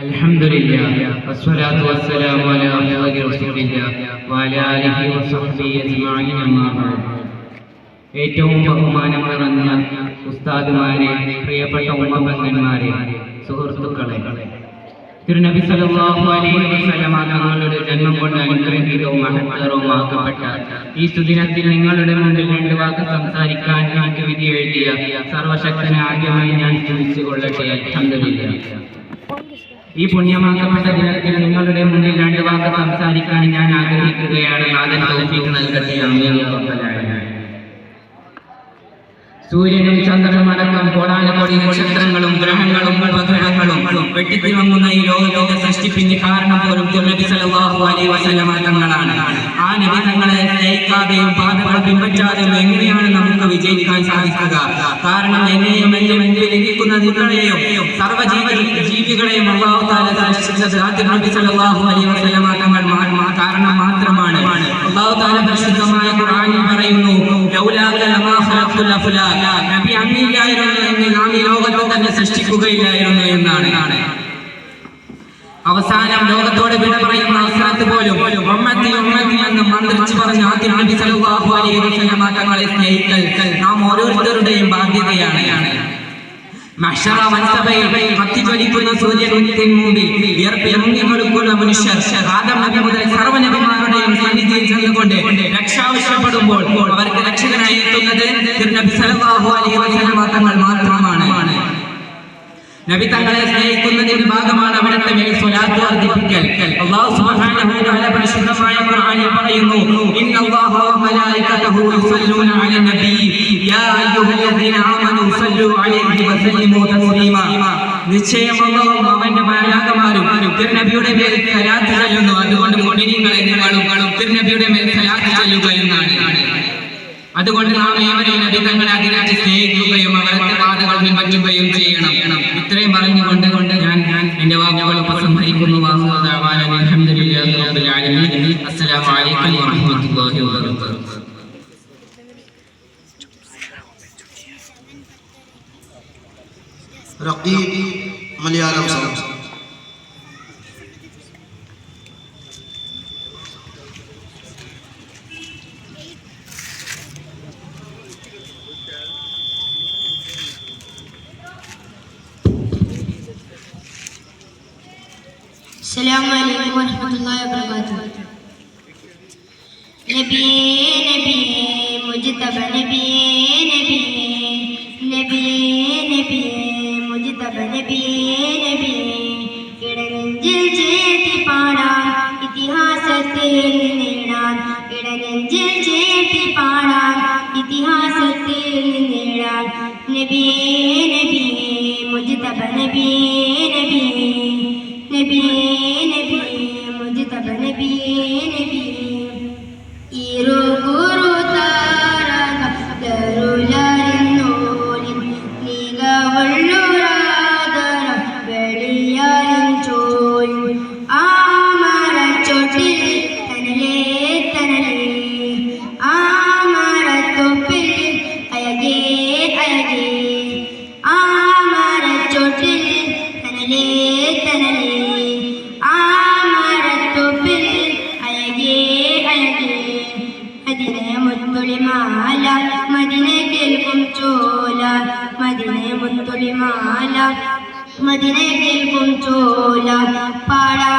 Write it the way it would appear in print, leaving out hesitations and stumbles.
അൽഹംദുലില്ലാഹ് വസ്സലാത്തു വസ്സലാമു അലാ അഫ്ളലി റസൂലില്ലാഹ് വഅലാ ആലിഹി വസഹ്ബിഹി അജ്മഈൻ അമ്മാ ബഅദ്. ഏറ്റവും ബഹുമാനം നിറഞ്ഞ ഉസ്താദുമാരെ, പ്രിയപ്പെട്ട ഉമ്മപെങ്ങന്മാരെ, സുഹൃത്തുക്കളെ, തിരുനബി സല്ലല്ലാഹു അലൈഹി വസല്ലമ തങ്ങളുടെ ജന്മം കൊണ്ട് അനുഗ്രഹീതവും മഹത്തരവുമാക്കപ്പെട്ട ഈ സുദിനത്തിൽ നിങ്ങളുടെ മുന്നിൽ രണ്ട് വാക്ക് സംസാരിക്കാൻ എനിക്ക് വിധി എഴുതിയ സർവശക്തനെ ആദ്യമായി ഞാൻ സ്തുതിച്ചു കൊള്ളട്ടെ. അൽഹംദുലില്ലാഹ്. ഈ പുണ്യമാക്കപ്പെട്ട ദിനത്തിൽ നിങ്ങളുടെ മുന്നിൽ രണ്ട് വാക്ക് സംസാരിക്കാൻ ഞാൻ ആഗ്രഹിക്കുകയാണ്. നാഥൻ തൗഫീഖ് നൽകട്ടെ. ആമീൻ യാ റബ്ബൽ ആലമീൻ. സൂര്യനും ചന്ദ്രനും അടക്കം കോടാനുകോടി നക്ഷത്രങ്ങളും ഗ്രഹങ്ങളും ഉപഗ്രഹങ്ങളും വെട്ടിത്തിളങ്ങുന്ന ഈ ലോകത്തിന്റെ സൃഷ്ടിപ്പിന് കാരണം പോലും നബി സല്ലല്ലാഹു അലൈഹി വസല്ലമ തങ്ങളാണ്. ആ നബി തങ്ങളെ സ്നേഹിക്കാതെയും പാതകൾ പിൻപറ്റാതെയും എങ്ങനെയാണ് നമുക്ക് വിജയിക്കാൻ സാധിക്കുക? കാരണം എന്നെയും എന്റെ മുന്നിൽ ഇരിക്കുന്ന നിങ്ങളെയും സർവ്വജീവികളെയും അല്ലാഹു തആല സൃഷ്ടിച്ചത് നബി സല്ലല്ലാഹു അലൈഹി വസല്ലമ തങ്ങൾ കാരണം മാത്രമാണ്. അല്ലാഹു തആല പരിശുദ്ധമായ ഖുർആനിൽ പറയുന്നു, നബി അങ്ങില്ലായിരുന്നു എങ്കിൽ നാം ഈ ലോകത്തെ തന്നെ സൃഷ്ടിക്കുകയില്ലായിരുന്നു എന്നാണ്. അവസാനം ലോകത്തോട് വിട പറയുന്ന അവസരത്ത് പോലും ഉമ്മത്തി ഉമ്മത്തി എന്ന് മന്ത്രിച്ചു പറഞ്ഞ ആദ്യം നബി സല്ലല്ലാഹു അലൈഹി വസല്ലമ തങ്ങളെ സ്നേഹിക്കൽ നാം ഓരോരുത്തരുടെയും ബാധ്യതയാണ്. മഹ്ശറ വൻസഭയിൽ കത്തിജ്വലിക്കുന്ന സൂര്യന് മുമ്പിൽ വിയർപ്പിറങ്ങിക്കൊടുക്കുന്ന മനുഷ്യർ ആദം നബി മുതൽ സർവ്വ നബിമാരുടെയും സന്നിധിയിൽ ചെന്നുകൊണ്ട് രക്ഷ ആവശ്യപ്പെടുമ്പോൾ അവർക്ക് രക്ഷകനായി എത്തുന്നത് നബി സല്ലല്ലാഹു അലൈഹി വസല്ലമ തങ്ങൾ മാത്രമാണ്. നബി തങ്ങളെ സ്നേഹിക്കുന്നതിന്റെ ഭാഗമാണ് അവിടുത്തെ മേൽ സ്വലാത്ത് വർദ്ധിപ്പിക്കൽ. അല്ലാഹു സുബ്ഹാനഹു വ തആല പരിശുദ്ധമായ ഖുർആനിൽ പറയുന്നു, ഇന്നല്ലാഹ വ മലായികതഹു യുസല്ലൂന അലൻ നബി യാ അയ്യുഹല്ലദീന ആമനൂ സല്ലു അലൈഹി വസല്ലിമു തസ്ലീമാ. നിശ്ചയം അല്ലാഹുവും അവന്റെ മലായികമാരും തിരുനബിയുടെ മേൽ സ്വലാത്ത് ചൊല്ലുന്നു. അതുകൊണ്ട് മുഅ്മിനീങ്ങളെ നിങ്ങളും തിരുനബിയുടെ മേൽ സ്വലാത്ത് ചൊല്ലുക എന്നാണ്. അതുകൊണ്ട് നാം ഏവരെയും നബി തങ്ങളെ അതിനായി സ്നേഹിക്കുകയും അവരുടെ പാതകൾ പിൻപറ്റുകയും ചെയ്യണം. ഇത്രയും പറഞ്ഞുകൊണ്ട് ഞാൻ എന്റെ വാക്കുകൾ ഉപസംഹരിക്കുന്നു. അൽഹംദുലില്ലാഹി റബ്ബിൽ ആലമീൻ. അസ്സലാമു അലൈക്കും വറഹ്മത്തുള്ളാഹി വബറകാതുഹു. റഖീബ് മലയാളം സോങ്. السلام عليكم ورحمة الله وبركاته. نبيے نبیے مجتبی نبیے نبیے نبیے نبیے مجتبی نبیے نبیے ഇടനെഞ്ചിൽ ചേർത്തി പാടാൻ ഇതിഹാസത്തിൽ നേടാൻ ഇടനെഞ്ചിൽ ചേർത്തി പാടാൻ ഇതിഹാസത്തിൽ നേടാൻ നബിയേ നബിയേ മുജ്തബ നബിയേ നബിയേ നബിയേ നബിയേ മുജ്തബ നബിയേ നബിയേ ഇരുകുറു താരക ദരുലരിന്നോലിൻ നീലവള്ളുരാദര വെളിയാലിൻ ചോലിൻ ആമരച്ചോട്ടിൽ തനലേ തനലേ ആമരത്തൊപ്പിൽ അയകേ അയകേ ആമരച്ചോട്ടിൽ തനലേ തനലേ ആമരത്തൊപ്പിൽ അയകേ അയകേ മദിനെ മുത്തുളിമാല മദിനെ കേൾക്കും ചോല മദിനെ മുത്തുളിമാല മദിനെ കേൾക്കും ചോല പാടാ